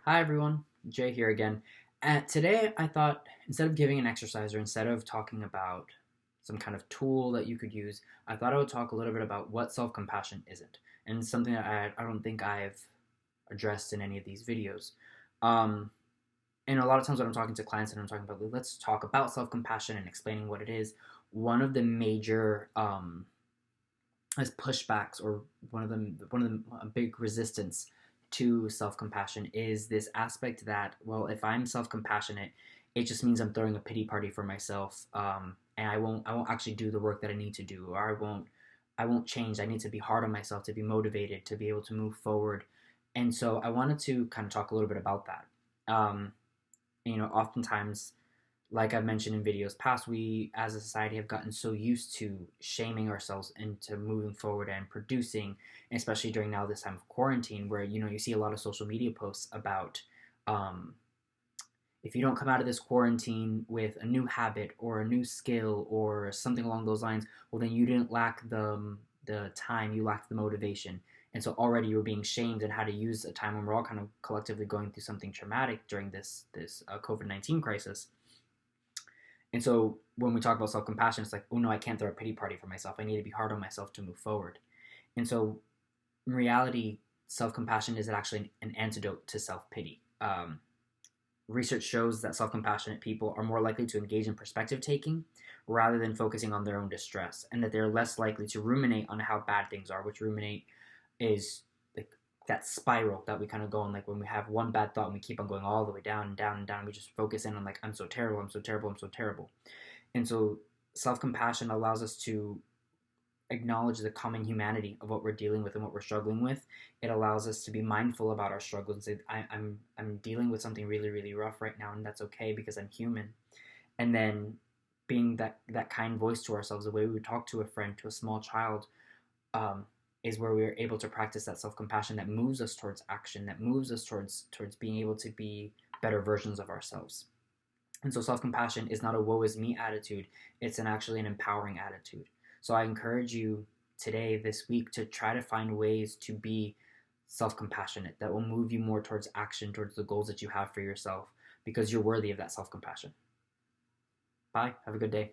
Hi everyone, Jay here again. Today I thought instead of giving an exercise or instead of talking about some kind of tool that you could use, I thought I would talk a little bit about what self compassion isn't. And it's something that I don't think I've addressed in any of these videos. Um, and a lot of times when I'm talking to clients and I'm talking about, let's talk about self compassion and explaining what it is, one of the major as pushbacks or one of the big resistance to self-compassion is this aspect that, well, if I'm self-compassionate, it just means I'm throwing a pity party for myself, and I won't actually do the work that I need to do, or I won't change. I need to be hard on myself to be motivated to be able to move forward. And so I wanted to kind of talk a little bit about that. Oftentimes, like I've mentioned in videos past, we as a society have gotten so used to shaming ourselves into moving forward and producing, especially during now this time of quarantine, where you see a lot of social media posts about um, if you don't come out of this quarantine with a new habit or a new skill or something along those lines, well then you didn't lack the time, you lacked the motivation. And so already you're being shamed and how to use a time when we're all kind of collectively going through something traumatic during this COVID-19 crisis. And so when we talk about self compassion, it's like, oh no, I can't throw a pity party for myself. I need to be hard on myself to move forward. And so in reality, self compassion is actually an antidote to self pity. Research shows that self compassionate people are more likely to engage in perspective taking rather than focusing on their own distress, and that they're less likely to ruminate on how bad things are, which ruminate is like that spiral that we kind of go on, like when we have one bad thought and we keep on going all the way down and down and down. We just focus in on like, I'm so terrible, I'm so terrible, I'm so terrible. And so self compassion allows us to acknowledge the common humanity of what we're dealing with and what we're struggling with. It allows us to be mindful about our struggles and say, I'm dealing with something really, really rough right now, and that's okay because I'm human. And then being that kind voice to ourselves, the way we would talk to a friend, to a small child, um, is where we're able to practice that self compassion that moves us towards action, that moves us towards being able to be better versions of ourselves. And so self compassion is not a woe is me attitude, it's actually an empowering attitude. So I encourage you today, this week, to try to find ways to be self compassionate that will move you more towards action, towards the goals that you have for yourself, because you're worthy of that self compassion. Bye. Have a good day.